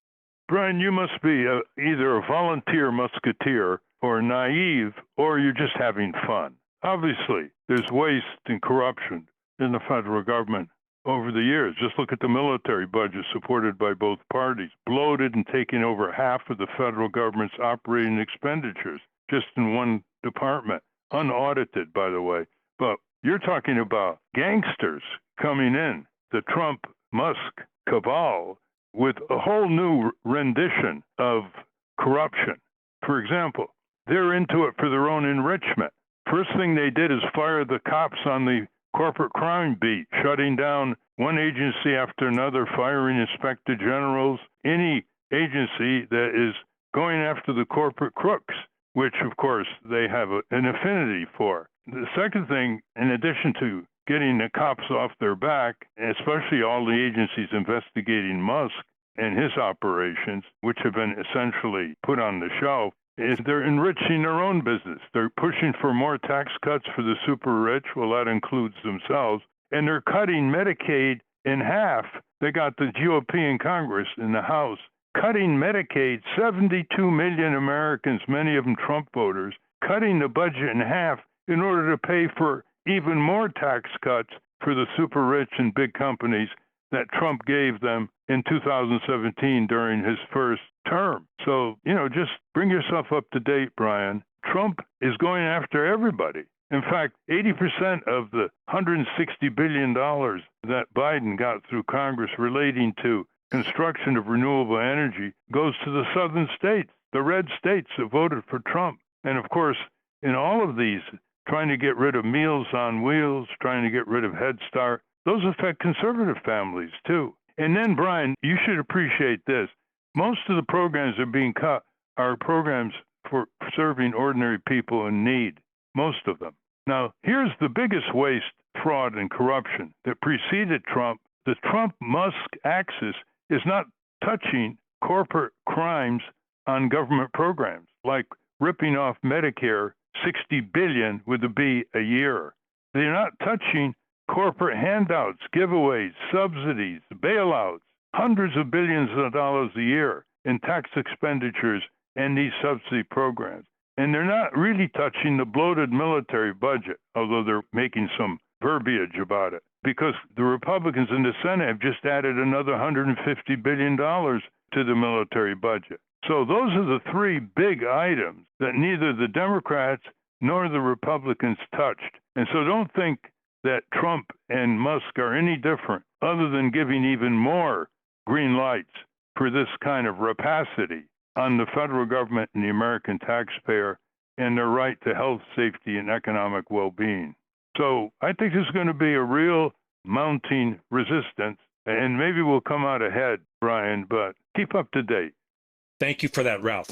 Brian, you must be either a volunteer musketeer or naive, or you're just having fun. Obviously, there's waste and corruption in the federal government over the years. Just look at the military budget supported by both parties, bloated and taking over half of the federal government's operating expenditures just in one department, unaudited, by the way. But you're talking about gangsters coming in, the Trump-Musk cabal, with a whole new rendition of corruption. For example, they're into it for their own enrichment. First thing they did is fire the cops on the corporate crime beat, shutting down one agency after another, firing inspector generals, any agency that is going after the corporate crooks, which, of course, they have an affinity for. The second thing, in addition to getting the cops off their back, especially all the agencies investigating Musk and his operations, which have been essentially put on the shelf, is they're enriching their own business. They're pushing for more tax cuts for the super rich. Well, that includes themselves. And they're cutting Medicaid in half. They got the GOP in Congress, in the House, cutting Medicaid, 72 million Americans, many of them Trump voters, cutting the budget in half in order to pay for even more tax cuts for the super rich and big companies that Trump gave them in 2017 during his first term. So, just bring yourself up to date, Brian. Trump is going after everybody. In fact, 80% of the $160 billion that Biden got through Congress relating to construction of renewable energy goes to the southern states, the red states that voted for Trump. And of course, in all of these, trying to get rid of Meals on Wheels, trying to get rid of Head Start, those affect conservative families too. And then, Brian, you should appreciate this. Most of the programs that are being cut are programs for serving ordinary people in need, most of them. Now, here's the biggest waste, fraud, and corruption that preceded Trump. The Trump-Musk axis is not touching corporate crimes on government programs, like ripping off Medicare $60 billion with a B a year. They're not touching corporate handouts, giveaways, subsidies, bailouts, hundreds of billions of dollars a year in tax expenditures and these subsidy programs. And they're not really touching the bloated military budget, although they're making some verbiage about it, because the Republicans in the Senate have just added another $150 billion to the military budget. So those are the three big items that neither the Democrats nor the Republicans touched. And so don't think that Trump and Musk are any different, other than giving even more green lights for this kind of rapacity on the federal government and the American taxpayer and their right to health, safety, and economic well-being. So I think there's going to be a real mounting resistance, and maybe we'll come out ahead, Brian, but keep up to date.
Thank you for that, Ralph.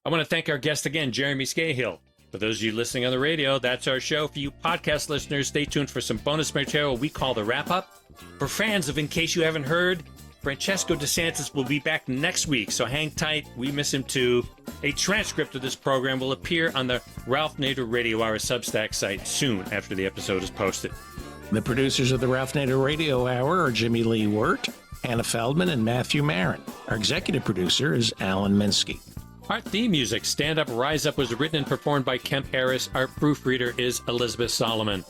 I want to thank our guest again, Jeremy Scahill. For those of you listening on the radio, that's our show. For you podcast listeners, stay tuned for some bonus material we call the wrap-up. For fans of In Case You Haven't Heard, Francesco DeSantis will be back next week, so hang tight. We miss him too. A transcript of this program will appear on the Ralph Nader Radio Hour Substack site soon after the episode is posted.
The producers of the Ralph Nader Radio Hour are Jimmy Lee Wirt, Hannah Feldman, and Matthew Marin. Our executive producer is Alan Minsky.
Our theme music, Stand Up, Rise Up, was written and performed by Kemp Harris. Our proofreader is Elizabeth Solomon.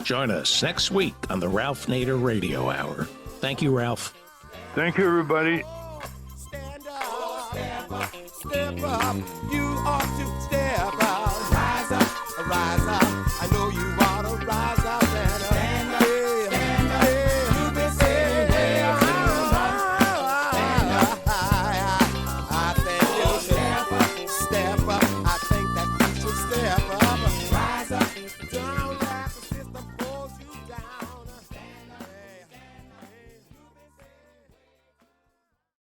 Join us next week on the Ralph Nader Radio Hour. Thank you, Ralph.
Thank you, everybody.
Stand up, step up, step up. You ought to